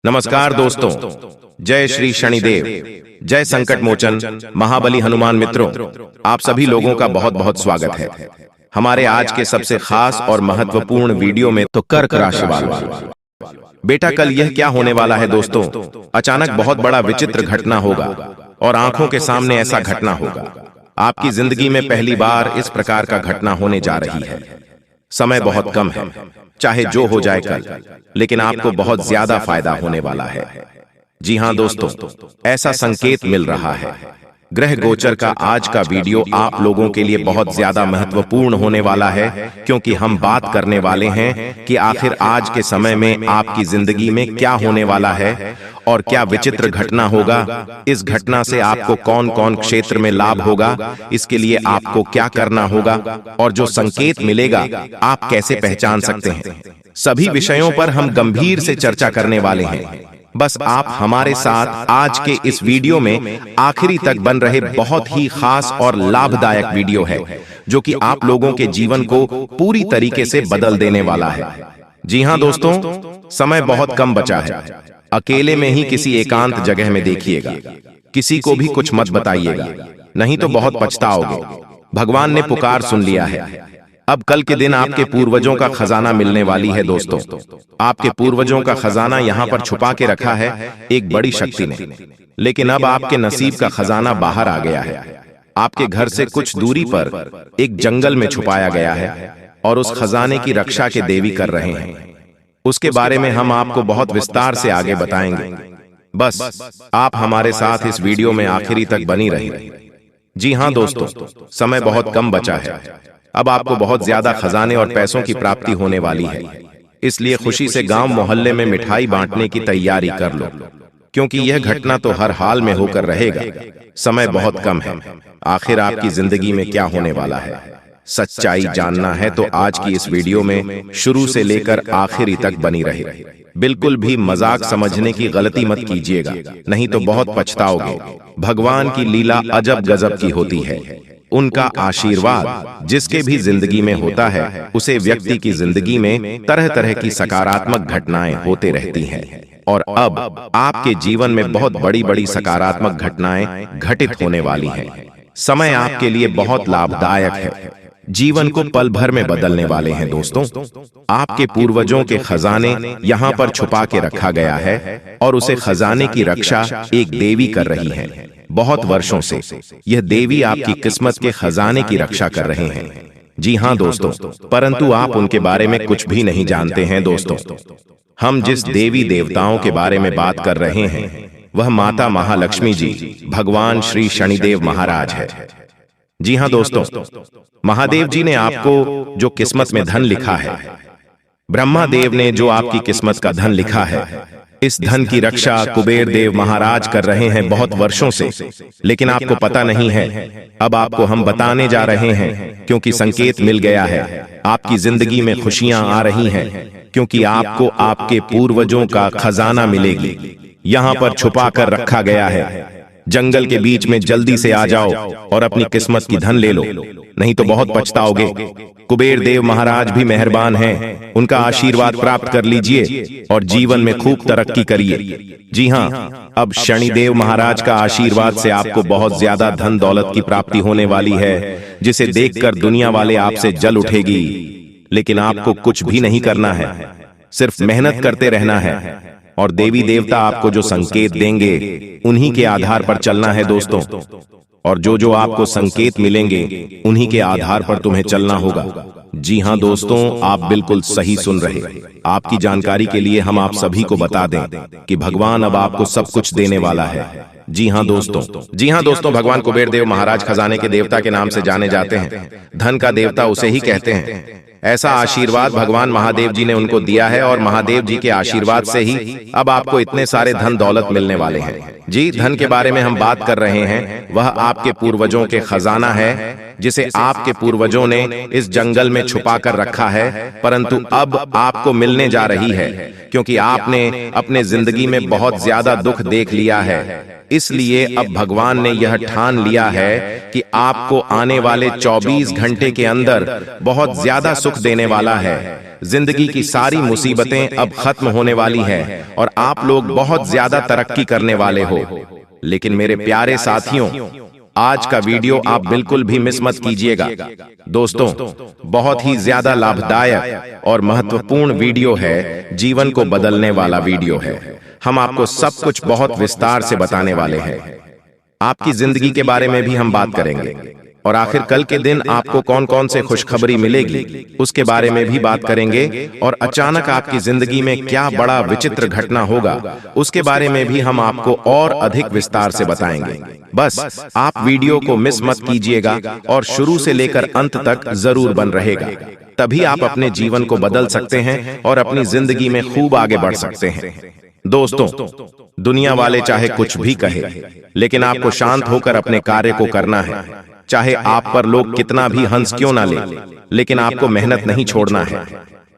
नमस्कार दोस्तों, जय श्री शनिदेव, जय संकट मोचन महाबली हनुमान मित्रों। आप सभी लोगों का बहुत बहुत स्वागत है हमारे आज के सबसे खास और महत्वपूर्ण वीडियो में। तो कर्क राशि वालों, बेटा कल यह क्या होने वाला है दोस्तों? अचानक बहुत बड़ा विचित्र घटना होगा और आंखों के सामने ऐसा घटना होगा। आपकी जिंदगी में पहली बार इस प्रकार का घटना होने जा रही है। समय बहुत कम है, चाहे जो हो जाए कल, लेकिन आपको बहुत ज्यादा फायदा होने वाला है। जी हां दोस्तों, ऐसा संकेत मिल रहा है। ग्रह गोचर का आज का वीडियो आप लोगों के लिए बहुत ज्यादा महत्वपूर्ण होने वाला है, क्योंकि हम बात करने वाले हैं कि आखिर आज के समय में आपकी जिंदगी में क्या होने वाला है और क्या विचित्र घटना होगा। इस घटना से आपको कौन कौन क्षेत्र में लाभ होगा, इसके लिए आपको क्या करना होगा और जो संकेत मिलेगा आप कैसे पहचान सकते हैं। सभी विषयों पर हम गंभीर से चर्चा करने वाले हैं। बस आप हमारे साथ आज के इस वीडियो में आखिरी तक बन रहे। बहुत ही खास और लाभदायक वीडियो है जो कि आप लोगों के जीवन को पूरी तरीके से बदल देने वाला है। जी हां दोस्तों, समय बहुत कम बचा है। अकेले में ही किसी एकांत जगह में देखिएगा, किसी को भी कुछ मत बताइएगा, नहीं तो बहुत पछताओगे। भगवान ने पुकार सुन लिया है। अब कल के दिन आपके पूर्वजों का खजाना मिलने वाली है दोस्तों। आपके पूर्वजों का खजाना यहाँ पर छुपा के रखा है एक बड़ी शक्ति ने, लेकिन अब आपके नसीब का खजाना बाहर आ गया है। आपके घर से कुछ दूरी पर एक जंगल में छुपाया गया है और उस खजाने की रक्षा के देवी कर रहे हैं। उसके बारे में हम आपको बहुत विस्तार से आगे बताएंगे। बस आप हमारे साथ इस वीडियो में आखिरी तक बनी रहिए। जी हां दोस्तों, समय बहुत कम बचा है। अब आपको बहुत ज्यादा खजाने और पैसों की प्राप्ति होने वाली है, इसलिए खुशी से गांव मोहल्ले में मिठाई बांटने की तैयारी कर लो, क्योंकि यह घटना तो हर हाल में होकर रहेगा। समय बहुत कम है। आखिर आपकी जिंदगी में क्या होने वाला है, सच्चाई जानना है तो आज की इस वीडियो में शुरू से लेकर आखिरी तक बनी रहे। बिल्कुल भी मजाक समझने की गलती मत कीजिएगा, नहीं तो बहुत पछताओगे। भगवान की लीला अजब गजब की होती है। उनका आशीर्वाद जिसके भी जिंदगी में होता है, उसे व्यक्ति की जिंदगी में तरह तरह की सकारात्मक घटनाएं होते रहती हैं। और अब आपके जीवन में बहुत बड़ी बड़ी सकारात्मक घटनाएं घटित होने वाली हैं। समय आपके लिए बहुत लाभदायक है, जीवन को पल भर में बदलने वाले हैं दोस्तों। आपके पूर्वजों के खजाने यहाँ पर छुपा के रखा गया है और उसे खजाने की रक्षा एक देवी कर रही है। बहुत वर्षों से यह देवी आपकी किस्मत के खजाने की रक्षा कर रहे हैं। जी हां दोस्तों, परंतु आप उनके बारे में कुछ भी नहीं जानते हैं दोस्तों। हम जिस देवी देवताओं के बारे में बात कर रहे हैं वह माता महालक्ष्मी जी, भगवान श्री शनिदेव महाराज है। जी हां दोस्तों, महादेव जी ने आपको जो किस्मत में धन लिखा है, ब्रह्मा देव ने जो आपकी किस्मत का धन लिखा है, इस धन की रक्षा कुबेर देव महाराज कर रहे हैं बहुत वर्षों से, लेकिन आपको पता नहीं है। अब आपको हम बताने जा रहे हैं, क्योंकि संकेत मिल गया है। आपकी जिंदगी में खुशियां आ रही हैं, क्योंकि आपको आपके पूर्वजों का खजाना मिलेगी। यहाँ पर छुपा कर रखा गया है। जंगल के बीच में जल्दी से आ जाओ और अपनी किस्मत की धन ले लो, नहीं तो बहुत पछताओगे। कुबेर देव महाराज भी मेहरबान हैं, उनका आशीर्वाद प्राप्त कर लीजिए और जीवन में खूब तरक्की करिए। जी हां, अब शनिदेव महाराज का आशीर्वाद से आपको बहुत ज्यादा धन दौलत की प्राप्ति होने वाली है, जिसे देखकर दुनिया वाले आपसे जल उठेगी। लेकिन आपको कुछ भी नहीं करना है, सिर्फ मेहनत करते रहना है और देवी देवता आपको जो संकेत देंगे उन्हीं के आधार पर चलना है दोस्तों। और जो जो आपको संकेत मिलेंगे उन्हीं के आधार पर तुम्हें चलना होगा। जी हां दोस्तों, आप बिल्कुल सही सुन रहे। आपकी जानकारी के लिए हम आप सभी को बता दें कि भगवान अब आपको सब कुछ देने वाला है। जी हां दोस्तों, भगवान कुबेर देव महाराज खजाने के देवता के नाम से जाने जाते हैं। धन का देवता उसे ही कहते हैं। ऐसा आशीर्वाद भगवान महादेव जी ने उनको दिया है और महादेव जी के आशीर्वाद से ही अब आपको इतने सारे धन दौलत मिलने वाले हैं। जी, धन के बारे में हम बात कर रहे हैं, वह आपके पूर्वजों के खजाना है, जिसे आपके पूर्वजों ने इस जंगल में छुपा कर रखा है, परंतु अब आपको मिलने जा रही है, क्योंकि आपने अपने जिंदगी में बहुत ज्यादा दुख देख लिया है। इसलिए अब भगवान ने यह ठान लिया है कि आपको आने वाले 24 घंटे के अंदर बहुत ज्यादा सुख देने वाला है। जिंदगी की सारी मुसीबतें अब खत्म होने वाली है और आप लोग बहुत ज्यादा तरक्की करने वाले हो। लेकिन मेरे प्यारे साथियों, आज का वीडियो आप बिल्कुल भी मिस मत कीजिएगा। दोस्तों, बहुत ही ज्यादा लाभदायक और महत्वपूर्ण वीडियो है, जीवन को बदलने वाला वीडियो है। हम आपको सब कुछ बहुत विस्तार से बताने वाले हैं। आपकी जिंदगी के बारे में भी हम बात करेंगे और आखिर कल के दिन आपको कौन कौन से खुशखबरी मिलेगी उसके बारे में भी बात करेंगे और अचानक आपकी जिंदगी में क्या बड़ा विचित्र घटना होगा उसके बारे में भी हम आपको और अधिक विस्तार से बताएंगे। बस आप वीडियो को मिस मत कीजिएगा और शुरू से लेकर अंत तक जरूर बन रहेगा, तभी आप अपने जीवन को बदल सकते हैं और अपनी जिंदगी में खूब आगे बढ़ सकते हैं। दोस्तों, दुनिया वाले चाहे कुछ भी कहे, लेकिन आपको शांत होकर अपने कार्य को करना है। चाहे आप पर लोग कितना भी हंस क्यों ना ले, लेकिन आपको मेहनत नहीं छोड़ना है।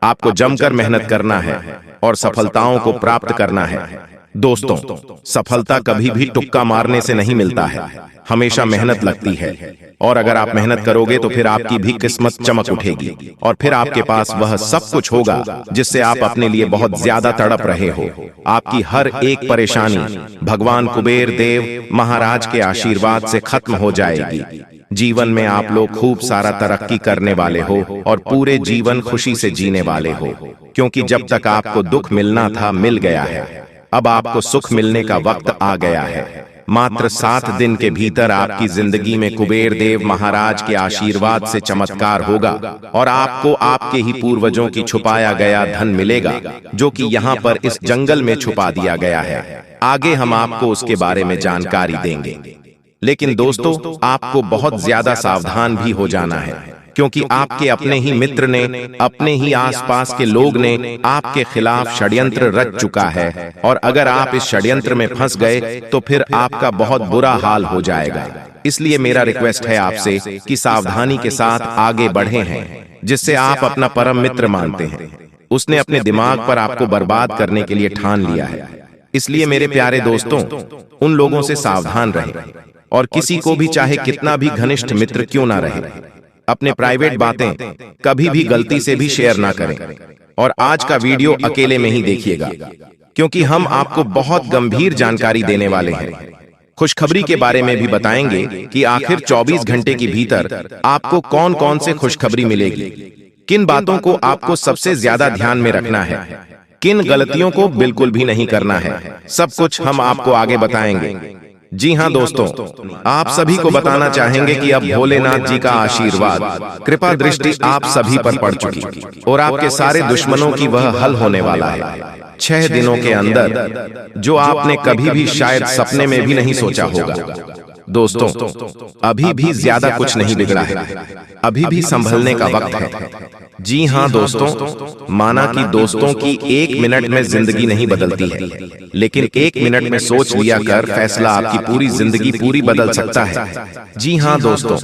आपको जमकर मेहनत करना है और सफलताओं को प्राप्त करना है। दोस्तों, सफलता कभी भी तुक्का मारने से नहीं मिलता है, हमेशा मेहनत लगती है। और अगर आप मेहनत करोगे तो फिर आपकी भी किस्मत चमक उठेगी और फिर आपके पास वह सब कुछ होगा जिससे आप अपने लिए बहुत ज्यादा तड़प रहे हो। आपकी हर एक परेशानी भगवान कुबेर देव महाराज के आशीर्वाद से खत्म हो जाएगी। जीवन में आप लोग खूब सारा तरक्की करने वाले हो और पूरे जीवन खुशी से जीने वाले हो, क्योंकि जब तक आपको दुख मिलना था मिल गया है। अब आपको सुख मिलने का वक्त आ गया है। मात्र 7 दिन के भीतर आपकी जिंदगी में कुबेर देव महाराज के आशीर्वाद से चमत्कार होगा और आपको आपके ही पूर्वजों की छुपाया गया धन मिलेगा, जो कि यहाँ पर इस जंगल में छुपा दिया गया है। आगे हम आपको उसके बारे में जानकारी देंगे। लेकिन दोस्तों, आपको बहुत ज्यादा सावधान भी हो जाना है, क्योंकि आपके अपने ही मित्र ने, अपने ही आसपास के लोग ने आपके खिलाफ षड्यंत्र रच चुका है और अगर आप इस षड्यंत्र में फंस गए तो फिर आपका बहुत बुरा हाल हो जाएगा। इसलिए मेरा रिक्वेस्ट है आपसे कि सावधानी के साथ आगे बढ़े हैं, जिससे आप अपना परम मित्र मानते हैं। उसने अपने दिमाग पर आपको बर्बाद करने के लिए ठान लिया है। इसलिए मेरे प्यारे दोस्तों, उन लोगों से सावधान रहें और किसी को भी चाहे कितना भी घनिष्ठ मित्र क्यों ना रहे, अपने प्राइवेट बातें कभी भी गलती से भी शेयर ना करें। और आज का वीडियो अकेले में ही देखिएगा, क्योंकि हम आपको बहुत गंभीर जानकारी देने वाले हैं। खुशखबरी के बारे में भी बताएंगे कि आखिर 24 घंटे के भीतर आपको कौन कौन से खुशखबरी मिलेगी, किन बातों को आपको सबसे ज्यादा ध्यान में रखना है, किन गलतियों को बिल्कुल भी नहीं करना है। सब कुछ हम आपको आगे बताएंगे। जी हाँ दोस्तों, आप सभी को बताना चाहेंगे कि अब भोलेनाथ जी का आशीर्वाद, कृपा दृष्टि आप सभी पर पड़ चुकी और आपके सारे दुश्मनों की वह हल होने वाला है 6 दिनों के अंदर, जो आपने कभी भी शायद सपने में भी नहीं सोचा होगा। दोस्तों, अभी भी ज्यादा कुछ नहीं बिगड़ा है, अभी भी संभलने का वक्त है। जी हाँ दोस्तों, माना कि दोस्तों की 1 मिनट में जिंदगी नहीं बदलती है, लेकिन 1 मिनट में सोच लिया कर फैसला आपकी पूरी जिंदगी पूरी बदल सकता है। जी हाँ दोस्तों,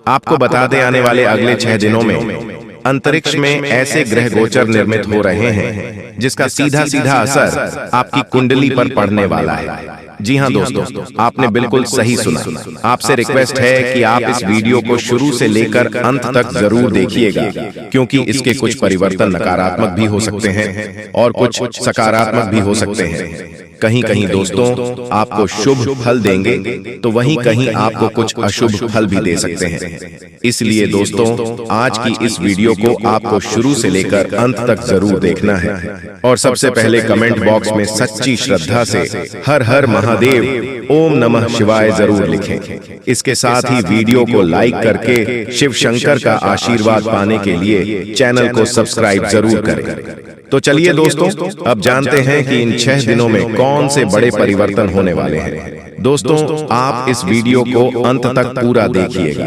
आपको बता दें, आने वाले अगले 6 दिनों में अंतरिक्ष में ऐसे ग्रह गोचर निर्मित हो रहे हैं जिसका सीधा सीधा असर आपकी कुंडली पर पड़ने वाला है। जी हाँ दोस्तों, आपने बिल्कुल सही सुना। आपसे रिक्वेस्ट है कि आप इस वीडियो को शुरू से लेकर अंत तक जरूर देखिएगा, क्योंकि इसके कुछ परिवर्तन नकारात्मक भी हो सकते हैं और कुछ सकारात्मक भी हो सकते हैं। कहीं कहीं दोस्तों आपको शुभ फल देंगे तो वहीं कहीं आपको कुछ अशुभ फल भी दे सकते हैं। इसलिए दोस्तों, आज की इस वीडियो को आपको शुरू से लेकर अंत तक जरूर देखना है और सबसे पहले कमेंट बॉक्स में सच्ची श्रद्धा से हर हर महादेव, ओम नमः शिवाय जरूर लिखें। इसके साथ ही वीडियो को लाइक करके शिव शंकर का आशीर्वाद पाने के लिए चैनल को सब्सक्राइब जरूर करें। तो चलिए दोस्तों, अब जानते हैं कि इन 6 दिनों में कौन से बड़े परिवर्तन होने वाले हैं। दोस्तों, आप इस वीडियो को अंत तक पूरा देखिएगा।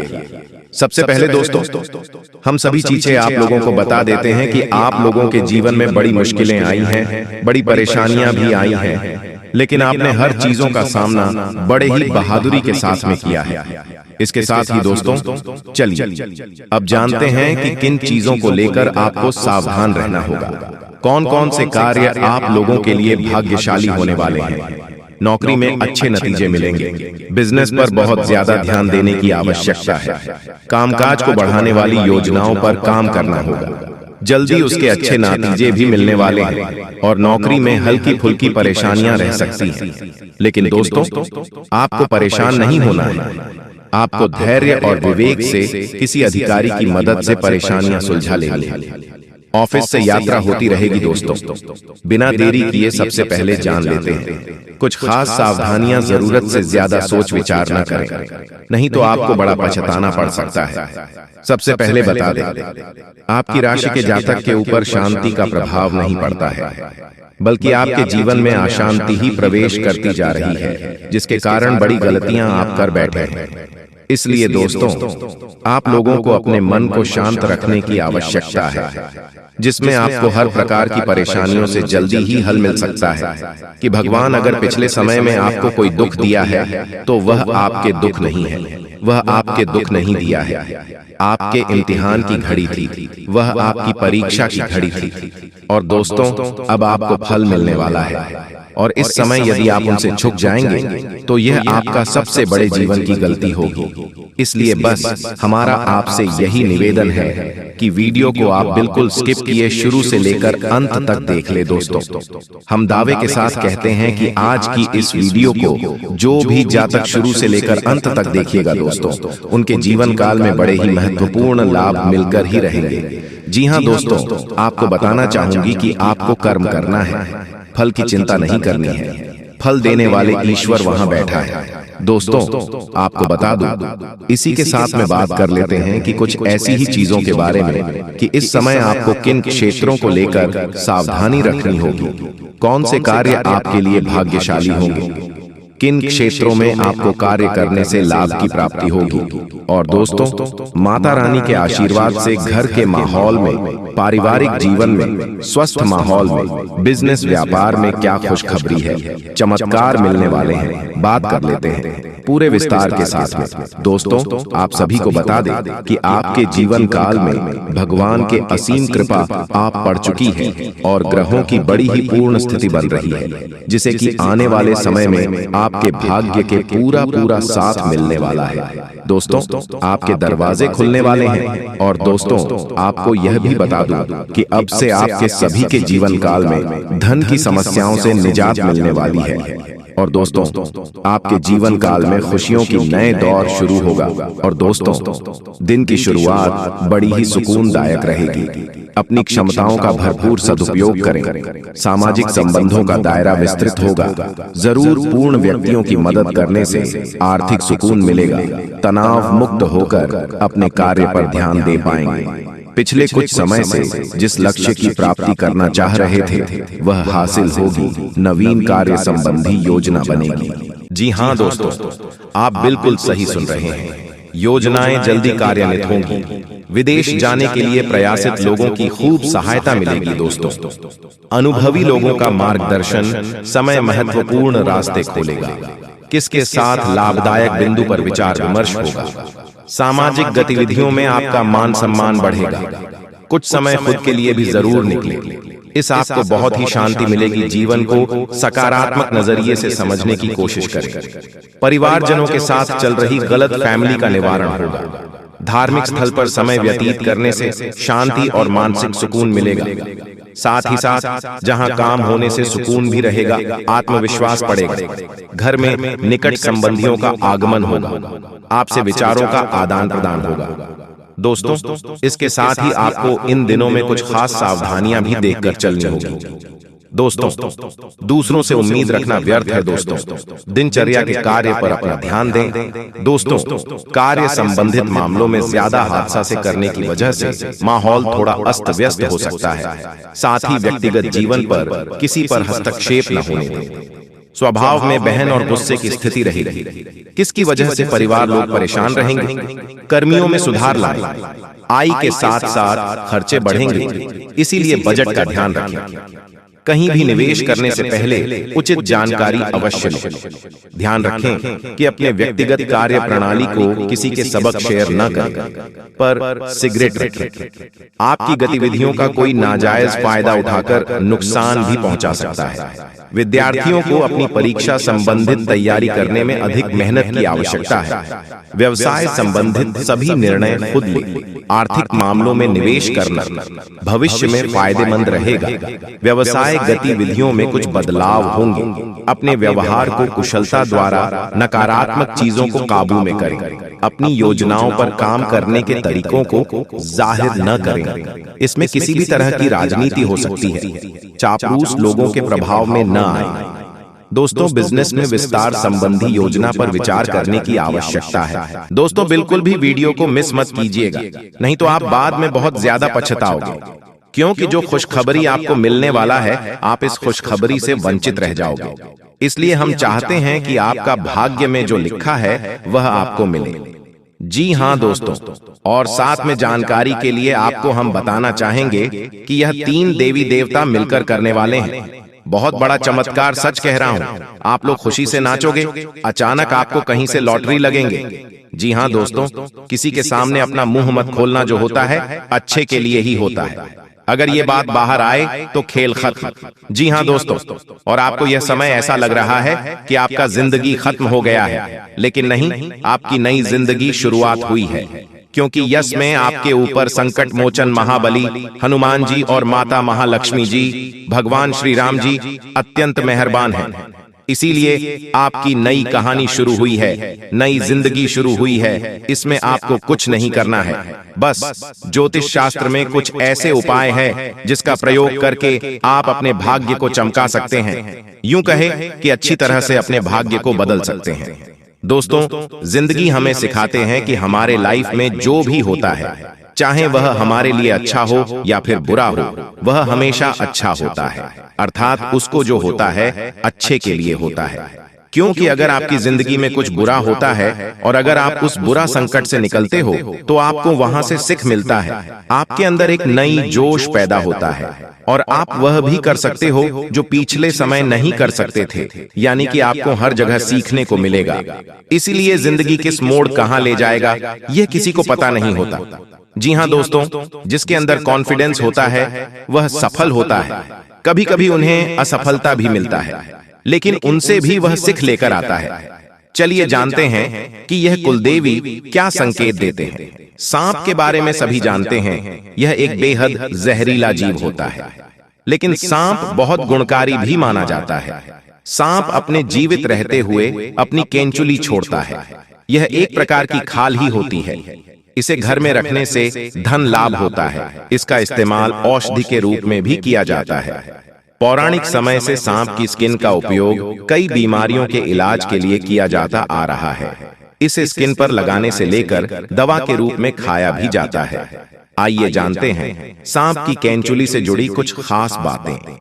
सबसे पहले दोस्तों, हम सभी चीजें आप लोगों को बता देते हैं कि आप लोगों के जीवन में बड़ी मुश्किलें आई हैं, बड़ी परेशानियां भी आई हैं, लेकिन आपने हर चीजों का सामना बड़े ही बहादुरी के साथ में किया है। इसके साथ ही दोस्तों, चलिए अब जानते हैं कि किन चीजों को लेकर आपको सावधान रहना होगा। कौन कौन से कार्य आप लोगों के लिए भाग्यशाली होने वाले हैं। नौकरी में अच्छे नतीजे मिलेंगे, बिजनेस पर बहुत ज्यादा ध्यान देने की आवश्यकता है, कामकाज को बढ़ाने वाली योजनाओं पर काम करना होगा, जल्दी उसके अच्छे नतीजे भी मिलने वाले हैं और नौकरी में हल्की फुल्की परेशानियां रह सकती हैं। लेकिन दोस्तों, आपको परेशान नहीं होना है। आपको धैर्य और विवेक से किसी अधिकारी की मदद से परेशानियां सुलझा लेनी है। ऑफिस से यात्रा होती रहेगी दोस्तों। बिना देरी किए सबसे पहले जान लेते हैं। कुछ खास सावधानियां जरूरत से ज्यादा सोच विचार न करें, नहीं तो आपको बड़ा पछताना पड़ सकता है। सबसे पहले बता दें, आपकी राशि के जातक के ऊपर शांति का प्रभाव नहीं पड़ता है, बल्कि आपके जीवन में अशांति ही प्रवेश करती जा रही है, जिसके कारण बड़ी गलतियां आप कर बैठे हैं। इसलिए दोस्तों, आप लोगों को अपने मन को शांत रखने की आवश्यकता है, जिसमें आपको हर प्रकार की परेशानियों से जल्दी ही हल मिल सकता है। कि भगवान अगर पिछले समय में आपको कोई दुख दिया है तो वह आपके दुख नहीं है, वह आपके दुख नहीं दिया है, आपके इम्तिहान की घड़ी थी, वह आपकी परीक्षा की घड़ी थी। और दोस्तों, अब आपको फल मिलने वाला है, और इस समय यदि आप उनसे झुक जाएंगे तो यह आपका सबसे बड़े जीवन की गलती होगी। इसलिए बस हमारा आपसे यही निवेदन है कि वीडियो को आप बिल्कुल स्किप किए शुरू से लेकर अंत तक देख ले दोस्तों। हम दावे के साथ कहते हैं कि आज की इस वीडियो को जो भी जातक शुरू से लेकर अंत तक देखिएगा दोस्तों, उनके जीवन काल में बड़े ही महत्वपूर्ण लाभ मिलकर ही रहेंगे। जी हाँ दोस्तों, आपको बताना चाहूंगी कि आपको कर्म करना है, फल की चिंता नहीं करनी है। फल देने वाले ईश्वर वहां बैठा है। दोस्तों, आपको बता दूं, इसी के साथ में बात कर लेते हैं कि कुछ ऐसी ही चीजों के बारे में कि इस समय आपको किन क्षेत्रों को लेकर सावधानी रखनी होगी, कौन से कार्य आपके लिए भाग्यशाली होंगे, किन क्षेत्रों में आपको कार्य करने से लाभ की प्राप्ति होगी। और दोस्तों, माता रानी के आशीर्वाद से घर के माहौल में, पारिवारिक जीवन में, स्वस्थ माहौल में, बिजनेस व्यापार में क्या खुशखबरी है, चमत्कार मिलने वाले हैं, बात कर लेते हैं पूरे विस्तार के साथ में। दोस्तों, आप सभी को बता दें कि आपके जीवन काल में भगवान के असीम कृपा आप पड़ चुकी है और ग्रहों की बड़ी ही पूर्ण स्थिति बन रही है, जिसे कि आने वाले समय में आपके भाग्य के पूरा साथ मिलने वाला है। दोस्तों, आपके दरवाजे खुलने वाले हैं। और दोस्तों, आपको यह भी बता दूं कि अब से आपके सभी के जीवन काल में धन की समस्याओं से निजात मिलने वाली है। और दोस्तों, आपके जीवन काल में खुशियों की नए दौर शुरू होगा। और दोस्तों, दिन की शुरुआत बड़ी ही सुकूनदायक रहेगी। अपनी क्षमताओं का भरपूर सदुपयोग करें। सामाजिक संबंधों का दायरा विस्तृत होगा। जरूर पूर्ण व्यक्तियों की मदद करने से आर्थिक सुकून मिलेगा। तनाव मुक्त होकर अपने कार्य पर ध्यान दे पाएंगे। पिछले कुछ समय से जिस लक्ष्य की प्राप्ति करना चाह रहे थे वह हासिल होगी। नवीन कार्य संबंधी योजना बनेगी। जी हाँ दोस्तों, आप बिल्कुल सही सुन रहे हैं। योजनाएं जल्दी कार्यान्वित होंगी। विदेश जाने के लिए प्रयासित लोगों की खूब सहायता मिलेगी दोस्तों। अनुभवी लोगों का मार्गदर्शन समय महत्वपूर्ण रास्ते खोलेगा। किसके साथ लाभदायक बिंदु पर विचार विमर्श होगा। सामाजिक गतिविधियों में आपका मान सम्मान बढ़ेगा। कुछ समय खुद के लिए भी जरूर निकले। इस आपको बहुत ही शांति मिलेगी। जीवन को सकारात्मक नजरिए से समझने की कोशिश करें। परिवारजनों के साथ चल रही गलत फैमिली का निवारण होगा। धार्मिक स्थल पर समय व्यतीत करने से शांति और मानसिक सुकून मिलेगा। साथ ही साथ जहां काम होने से सुकून भी रहेगा, आत्मविश्वास बढ़ेगा। घर में निकट संबंधियों का आगमन होगा। आपसे विचारों का आदान प्रदान होगा। दोस्तों, इसके साथ ही आपको इन दिनों में कुछ खास सावधानियां भी देखकर चलनी होगी। दोस्तों, दूसरों से उम्मीद रखना व्यर्थ है। दोस्तों, दिनचर्या के कार्य पर अपना ध्यान दें। दोस्तों, कार्य संबंधित मामलों में ज्यादा हादसा से करने की वजह से माहौल थोड़ा अस्त व्यस्त हो सकता है। साथ ही व्यक्तिगत जीवन पर किसी पर हस्तक्षेप न होने दें। स्वभाव में बहन और गुस्से की स्थिति रहेगी। किसकी वजह से परिवार लोग परेशान रहेंगे। कर्मियों में सुधार लाएं। आय के साथ साथ खर्चे बढ़ेंगे, इसीलिए बजट का ध्यान रखें। कहीं भी निवेश करने से पहले उचित जानकारी अवश्य लें। ध्यान रखें कि अपने व्यक्तिगत कार्य प्रणाली को किसी के सबक शेयर न करें। पर सिगरेट रखें। आपकी गतिविधियों का कोई नाजायज फायदा उठाकर नुकसान भी पहुंचा सकता है। विद्यार्थियों को अपनी परीक्षा संबंधित तैयारी करने में अधिक मेहनत की आवश्यकता है। व्यवसाय संबंधित सभी निर्णय खुद लें। आर्थिक मामलों में निवेश करना भविष्य में फायदेमंद रहेगा। व्यवसाय गतिविधियों में कुछ बदलाव होंगे। अपने व्यवहार को कुशलता द्वारा नकारात्मक चीजों को काबू में करें। अपनी योजनाओं पर काम करने के तरीकों को जाहिर न करें। इसमें किसी भी तरह की राजनीति हो सकती है। चापलूस लोगों के प्रभाव में न आए। दोस्तों, बिजनेस में विस्तार संबंधी योजना पर विचार करने की आवश्यकता है। दोस्तों, बिल्कुल भी वीडियो को मिस मत कीजिएगा, नहीं तो आप बाद में बहुत ज्यादा पछताओगे, क्योंकि जो खुशखबरी आपको मिलने वाला है, आप इस खुशखबरी से वंचित रह जाओगे। इसलिए हम चाहते हैं कि आपका भाग्य में जो लिखा है वह आपको मिले। जी हाँ दोस्तों, और साथ में जानकारी के लिए आपको हम बताना चाहेंगे कि यह 3 देवी देवता मिलकर करने वाले हैं। बहुत बड़ा चमत्कार, सच कह रहा हूँ। आप लोग खुशी से नाचोगे। अचानक आपको कहीं से लॉटरी लगेंगे। जी हाँ दोस्तों, किसी के सामने अपना मुंह मत खोलना। जो होता है अच्छे के लिए ही होता है। अगर ये बात बाहर आए तो खेल खत्म। जी हाँ दोस्तों, और आपको यह समय ऐसा लग रहा है कि आपका जिंदगी खत्म हो गया है, लेकिन नहीं, आपकी नई जिंदगी शुरुआत हुई है, क्योंकि यश में आपके ऊपर संकट मोचन महाबली हनुमान जी और माता महालक्ष्मी जी, भगवान श्री राम जी अत्यंत मेहरबान हैं। इसीलिए आपकी नई कहानी शुरू हुई है, नई जिंदगी शुरू हुई है। इसमें आपको कुछ नहीं करना है। बस ज्योतिष शास्त्र में कुछ ऐसे उपाय हैं जिसका प्रयोग करके आप अपने भाग्य को चमका सकते हैं। यूं कहे कि अच्छी तरह से अपने भाग्य को बदल सकते हैं। दोस्तों, जिंदगी हमें सिखाते हैं कि हमारे लाइफ में जो भी होता है, चाहे वह हमारे लिए अच्छा हो या फिर बुरा हो, वह हमेशा अच्छा होता है। अर्थात उसको जो होता है अच्छे के लिए होता है। क्योंकि अगर आपकी जिंदगी में कुछ बुरा होता है और अगर आप उस बुरा संकट से निकलते हो, तो आपको वहां से सीख मिलता है। आपके अंदर एक नई जोश पैदा होता है और आप वह भी कर सकते हो जो पिछले समय नहीं कर सकते थे। यानी कि आपको हर जगह सीखने को मिलेगा। इसीलिए जिंदगी किस मोड़ कहां ले जाएगा, यह किसी को पता नहीं होता। जी हाँ दोस्तों, जिसके अंदर कॉन्फिडेंस होता है वह सफल होता है। कभी कभी उन्हें असफलता भी मिलता है, लेकिन उनसे भी वह सीख लेकर आता है। चलिए जानते हैं कि यह कुलदेवी क्या संकेत देते हैं। सांप के बारे में सभी जानते हैं, यह एक बेहद जहरीला जीव होता है, लेकिन सांप बहुत गुणकारी भी माना जाता है। सांप अपने जीवित रहते हुए अपनी केंचुली छोड़ता है। यह एक प्रकार की खाल ही होती है। इसे घर में रखने से धन लाभ होता है। इसका इस्तेमाल औषधि के रूप में भी किया जाता है। पौराणिक समय से सांप की स्किन का उपयोग कई बीमारियों के इलाज के लिए किया जाता आ रहा है। इसे स्किन पर लगाने से लेकर दवा के रूप में खाया भी जाता है। आइए जानते हैं सांप की केंचुली से जुड़ी कुछ खास बातें।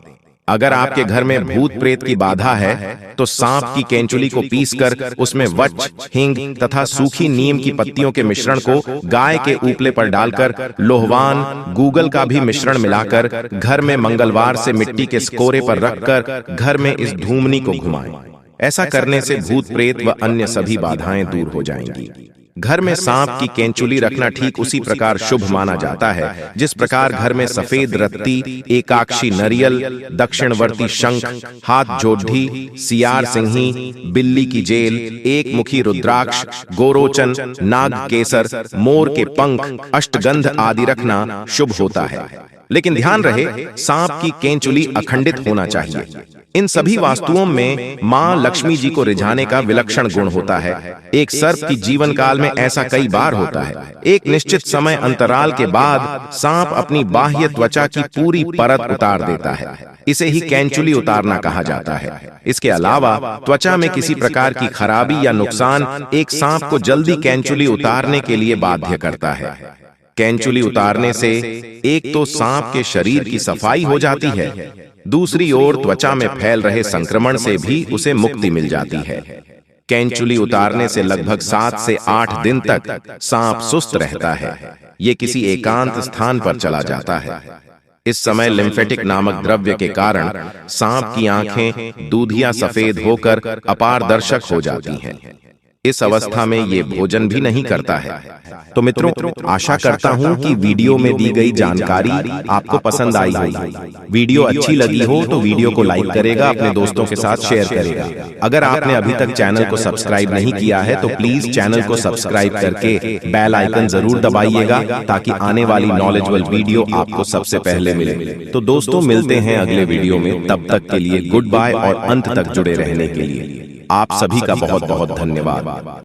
अगर आपके घर में भूत प्रेत की बाधा है, तो सांप की केंचुली को पीसकर उसमें वच, हींग तथा सूखी नीम की पत्तियों के मिश्रण को गाय के उपले पर डालकर लोहवान, गूगल का भी मिश्रण मिलाकर घर में मंगलवार से मिट्टी के स्कोरे पर रखकर घर में इस धूमनी को घुमाएं। ऐसा करने से भूत प्रेत व अन्य सभी बाधाएं दूर हो जाएंगी। घर में सांप की केंचुली रखना ठीक उसी प्रकार शुभ माना जाता है जिस प्रकार घर में सफेद रत्ती, एकाक्षी नरियल, दक्षिणवर्ती शंख, हाथ जोड़ी, सियार सिंही, बिल्ली की जेल, एक मुखी रुद्राक्ष, गोरोचन, नाग केसर, मोर के पंख, अष्टगंध आदि रखना शुभ होता है। लेकिन ध्यान रहे, सांप की केंचुली अखंडित होना चाहिए। इन सभी वास्तुओं में मां लक्ष्मी जी को रिझाने का विलक्षण गुण होता है। एक सर्प की जीवन काल में ऐसा कई बार होता है। एक निश्चित समय अंतराल के बाद सांप अपनी बाह्य त्वचा की पूरी परत उतार देता है। इसे ही केंचुली उतारना कहा जाता है। इसके अलावा त्वचा में किसी प्रकार की खराबी या नुकसान एक सांप को जल्दी केंचुली उतारने के लिए बाध्य करता है। केंचुली उतारने से एक तो सांप के शरीर की सफाई हो जाती है, दूसरी ओर त्वचा में फैल रहे संक्रमण से भी उसे मुक्ति मिल जाती है। केंचुली उतारने से लगभग 7 से 8 दिन तक सांप सुस्त रहता है। ये किसी एकांत स्थान पर चला जाता है। इस समय लिम्फेटिक नामक द्रव्य के कारण सांप की आंखें दूधिया सफेद होकर अपारदर्शक हो जाती हैं। इस अवस्था में ये भोजन भी नहीं करता है। तो मित्रों, आशा करता हूं कि वीडियो में दी गई जानकारी आपको पसंद आई होगी। वीडियो अच्छी लगी हो तो वीडियो को लाइक करेगा, अपने दोस्तों के साथ शेयर करेगा। अगर आपने अभी तक चैनल को सब्सक्राइब नहीं किया है तो प्लीज चैनल को सब्सक्राइब करके बेल आइकन जरूर दबाइएगा, ताकि आने वाली नॉलेजेबल वीडियो आपको सबसे पहले मिले। तो दोस्तों, मिलते हैं अगले वीडियो में। तब तक के लिए गुड बाय और अंत तक जुड़े रहने के लिए आप सभी का बहुत बहुत धन्यवाद।